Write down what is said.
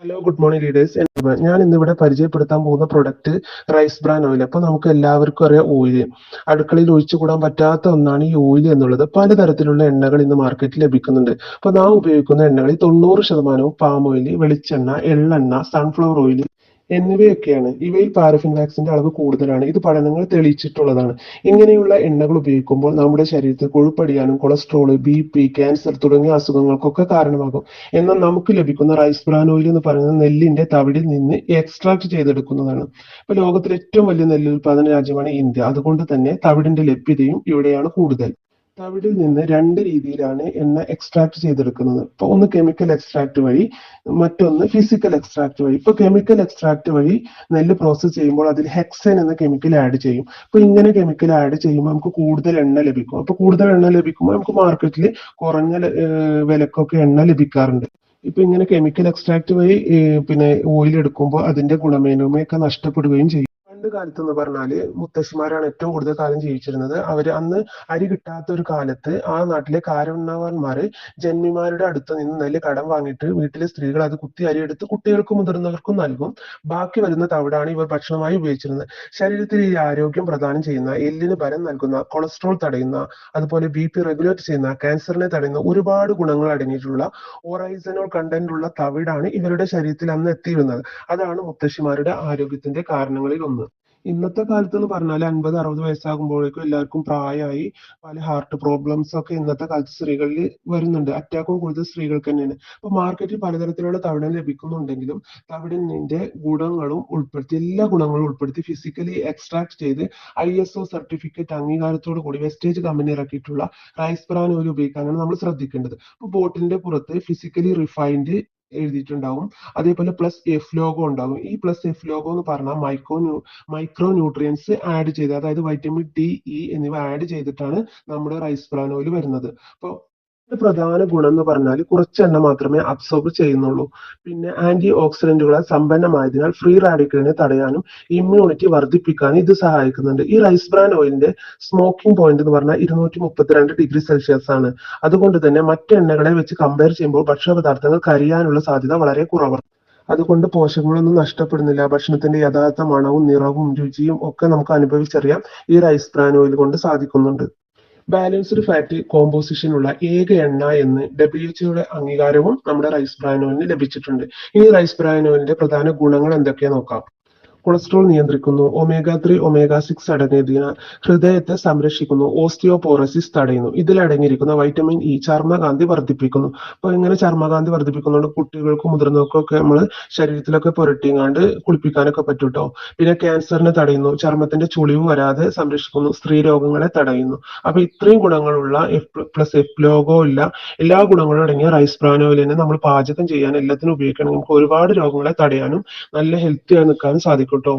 Hello, good morning leaders. ഞാൻ ഇന്നിവിടെ പരിചയപ്പെടുത്താൻ പോകുന്ന പ്രൊഡക്റ്റ് റൈസ് ബ്രാൻ ഓയിൽ. അപ്പോൾ നമുക്ക് എല്ലാവർക്കും അറിയാം, ഓയിൽ അടുക്കളയിൽ ഒഴിച്ചുകൂടാൻ പറ്റാത്ത ഒന്നാണ് ഈ ഓയിൽ എന്നുള്ളത്. പലതരത്തിലുള്ള എണ്ണകൾ ഇന്ന് മാർക്കറ്റിൽ ലഭിക്കുന്നുണ്ട്. അപ്പോൾ നാം ഉപയോഗിക്കുന്ന എണ്ണകളിൽ 90% പാം ഓയിൽ, വെളിച്ചെണ്ണ, എള്ളെണ്ണ, സൺഫ്ലവർ ഓയിൽ എന്നിവയൊക്കെയാണ്. ഇവയിൽ പാരഫിൻ വാക്സിന്റെ അളവ് കൂടുതലാണ്. ഇത് പഠനങ്ങൾ തെളിയിച്ചിട്ടുള്ളതാണ്. ഇങ്ങനെയുള്ള എണ്ണകൾ ഉപയോഗിക്കുമ്പോൾ നമ്മുടെ ശരീരത്തിൽ കൊഴുപ്പടിയാനും കൊളസ്ട്രോള്, BP, ക്യാൻസർ തുടങ്ങിയ അസുഖങ്ങൾക്കൊക്കെ കാരണമാകും. എന്നാൽ നമുക്ക് ലഭിക്കുന്ന റൈസ് ബ്രാൻ ഓയിൽ എന്ന് പറയുന്നത് നെല്ലിന്റെ തവിടിൽ നിന്ന് എക്സ്ട്രാക്ട് ചെയ്തെടുക്കുന്നതാണ്. ഇപ്പൊ ലോകത്തിലെ ഏറ്റവും വലിയ നെല്ല് ഉൽപാദന രാജ്യമാണ് ഇന്ത്യ. അതുകൊണ്ട് തന്നെ തവിടിന്റെ ലഭ്യതയും ഇവിടെയാണ് കൂടുതൽ. തവിടിൽ നിന്ന് രണ്ട് രീതിയിലാണ് എണ്ണ എക്സ്ട്രാക്ട് ചെയ്തെടുക്കുന്നത്. ഇപ്പൊ ഒന്ന് കെമിക്കൽ എക്സ്ട്രാക്ട് വഴി, മറ്റൊന്ന് ഫിസിക്കൽ എക്സ്ട്രാക്ട് വഴി. ഇപ്പൊ കെമിക്കൽ എക്സ്ട്രാക്ട് വഴി നെല്ല് പ്രോസസ് ചെയ്യുമ്പോൾ അതിൽ ഹെക്സൻ എന്ന കെമിക്കൽ ആഡ് ചെയ്യും. അപ്പൊ ഇങ്ങനെ കെമിക്കൽ ആഡ് ചെയ്യുമ്പോൾ നമുക്ക് കൂടുതൽ എണ്ണ ലഭിക്കും. അപ്പൊ കൂടുതൽ എണ്ണ ലഭിക്കുമ്പോൾ നമുക്ക് മാർക്കറ്റിൽ കുറഞ്ഞ വിലക്കൊക്കെ എണ്ണ ലഭിക്കാറുണ്ട്. ഇപ്പൊ ഇങ്ങനെ കെമിക്കൽ എക്സ്ട്രാക്ട് വഴി പിന്നെ ഓയിൽ എടുക്കുമ്പോൾ അതിന്റെ ഗുണമേന്മയൊക്കെ നഷ്ടപ്പെടുകയും ചെയ്യും. പണ്ട് കാലത്ത് എന്ന് പറഞ്ഞാല് മുത്തശ്ശിമാരാണ് ഏറ്റവും കൂടുതൽ കാലം ജീവിച്ചിരുന്നത്. അവര് അന്ന് അരി കിട്ടാത്ത ഒരു കാലത്ത് ആ നാട്ടിലെ കാരണവന്മാര് ജന്മിമാരുടെ അടുത്ത് നിന്ന് നെല്ല് കടം വാങ്ങിയിട്ട് വീട്ടിലെ സ്ത്രീകൾ അത് കുത്തി അരിയെടുത്ത് കുട്ടികൾക്കും മുതിർന്നവർക്കും നൽകും. ബാക്കി വരുന്ന തവിടാണ് ഇവർ ഭക്ഷണമായി ഉപയോഗിച്ചിരുന്നത്. ശരീരത്തിൽ ഈ ആരോഗ്യം പ്രദാനം ചെയ്യുന്ന, എല്ലിന് ബലം നൽകുന്ന, കൊളസ്ട്രോൾ തടയുന്ന, അതുപോലെ BP റെഗുലേറ്റ് ചെയ്യുന്ന, ക്യാൻസറിനെ തടയുന്ന ഒരുപാട് ഗുണങ്ങൾ അടങ്ങിയിട്ടുള്ള ഓറൈസനോൾ കണ്ടന്റ് ഉള്ള തവിടാണ് ഇവരുടെ ശരീരത്തിൽ അന്ന് എത്തിയിരുന്നത്. അതാണ് മുത്തശ്ശിമാരുടെ ആരോഗ്യത്തിന്റെ കാരണങ്ങളിൽ ഒന്ന്. ഇന്നത്തെ കാലത്ത് എന്ന് പറഞ്ഞാൽ 50-60 വയസ്സാകുമ്പോഴേക്കും എല്ലാവർക്കും പ്രായമായി പല ഹാർട്ട് പ്രോബ്ലംസ് ഒക്കെ ഇന്നത്തെ കാലത്ത് സ്ത്രീകളിൽ വരുന്നുണ്ട്. അറ്റാക്കും കൂടുതൽ സ്ത്രീകൾക്ക് തന്നെയാണ്. അപ്പൊ മാർക്കറ്റിൽ പലതരത്തിലുള്ള തവിടൻ ലഭിക്കുന്നുണ്ടെങ്കിലും തവിടിന്റെ ഗുണങ്ങളും ഉൾപ്പെടുത്തി, എല്ലാ ഗുണങ്ങളും ഉൾപ്പെടുത്തി ഫിസിക്കലി എക്സ്ട്രാക്ട് ചെയ്ത് ISO സർട്ടിഫിക്കറ്റ് അംഗീകാരത്തോടു കൂടി വെസ്റ്റേജ് കമ്പനി ഇറക്കിയിട്ടുള്ള റൈസ് ബ്രാൻ ഓയിൽ ഉപയോഗിക്കാനാണ് നമ്മൾ ശ്രദ്ധിക്കേണ്ടത്. അപ്പൊ ബോട്ടിലിന്റെ പുറത്ത് ഫിസിക്കലി റിഫൈൻഡ് എഴുതിയിട്ടുണ്ടാവും. അതേപോലെ +F ലോഗോ ഉണ്ടാവും. ഈ +F ലോഗോ എന്ന് പറഞ്ഞാൽ മൈക്രോ ന്യൂട്രിയൻസ് ആഡ് ചെയ്ത്, അതായത് വൈറ്റമിൻ D, E എന്നിവ ആഡ് ചെയ്തിട്ടാണ് നമ്മുടെ റൈസ് ബ്രാൻ ഓയിൽ വരുന്നത്. അപ്പോൾ പ്രധാന ഗുണം എന്ന് പറഞ്ഞാൽ കുറച്ച് എണ്ണ മാത്രമേ അബ്സോർബ് ചെയ്യുന്നുള്ളൂ. പിന്നെ ആന്റി ഓക്സിഡന്റുകളാൽ സമ്പന്നമായതിനാൽ ഫ്രീ റാഡിക്കലിനെ തടയാനും ഇമ്മ്യൂണിറ്റി വർദ്ധിപ്പിക്കാനും ഇത് സഹായിക്കുന്നുണ്ട്. ഈ റൈസ് ബ്രാൻ ഓയിലിന്റെ സ്മോക്കിംഗ് പോയിന്റ് എന്ന് പറഞ്ഞാൽ 232°C ആണ്. അതുകൊണ്ട് തന്നെ മറ്റ് എണ്ണകളെ വെച്ച് കമ്പയർ ചെയ്യുമ്പോൾ ഭക്ഷ്യപദാർത്ഥങ്ങൾ കരിയാനുള്ള സാധ്യത വളരെ കുറവാണ്. അതുകൊണ്ട് പോഷകങ്ങളൊന്നും നഷ്ടപ്പെടുന്നില്ല. ഭക്ഷണത്തിന്റെ യഥാർത്ഥ മണവും നിറവും രുചിയും ഒക്കെ നമുക്ക് അനുഭവിച്ചറിയാൻ ഈ റൈസ് ബ്രാൻ ഓയിൽ കൊണ്ട് സാധിക്കുന്നുണ്ട്. ബാലൻസ്ഡ് ഫാറ്റ് കോമ്പോസിഷൻ ഉള്ള ഏക എണ്ണ എന്ന് WHO അംഗീകാരവും നമ്മുടെ റൈസ് ബ്രാൻ ഓയിലിന് ലഭിച്ചിട്ടുണ്ട്. ഇനി റൈസ് ബ്രാൻ ഓയിലിന്റെ പ്രധാന ഗുണങ്ങൾ എന്തൊക്കെയാ നോക്കാം. കൊളസ്ട്രോൾ നിയന്ത്രിക്കുന്നു, omega-3, omega-6 അടങ്ങിയതിനാൽ ഹൃദയത്തെ സംരക്ഷിക്കുന്നു, ഓസ്റ്റിയോപോറോസിസ് തടയുന്നു. ഇതിൽ അടങ്ങിയിരിക്കുന്ന വൈറ്റമിൻ E ചർമ്മകാന്തി വർദ്ധിപ്പിക്കുന്നു. അപ്പൊ ഇങ്ങനെ ചർമ്മകാന്തി വർദ്ധിപ്പിക്കുന്നതുകൊണ്ട് കുട്ടികൾക്കും മുതിർന്നവർക്കും ഒക്കെ നമ്മൾ ശരീരത്തിലൊക്കെ പുരട്ടിങ്ങാണ്ട് കുളിപ്പിക്കാനൊക്കെ പറ്റും കേട്ടോ. പിന്നെ ക്യാൻസറിനെ തടയുന്നു, ചർമ്മത്തിന്റെ ചുളിവ് വരാതെ സംരക്ഷിക്കുന്നു, സ്ത്രീ രോഗങ്ങളെ തടയുന്നു. അപ്പൊ ഇത്രയും ഗുണങ്ങളുള്ള F+F ലോഗോ ഇല്ല എല്ലാ ഗുണങ്ങളും അടങ്ങിയ റൈസ് ബ്രാൻ ഓയിലിനെ നമ്മൾ പാചകം ചെയ്യാൻ എല്ലാത്തിനും ഉപയോഗിക്കുകയാണെങ്കിൽ നമുക്ക് ഒരുപാട് രോഗങ്ങളെ തടയാനും നല്ല ഹെൽത്തി ആയി നിൽക്കാനും സാധിക്കും കേട്ടോ.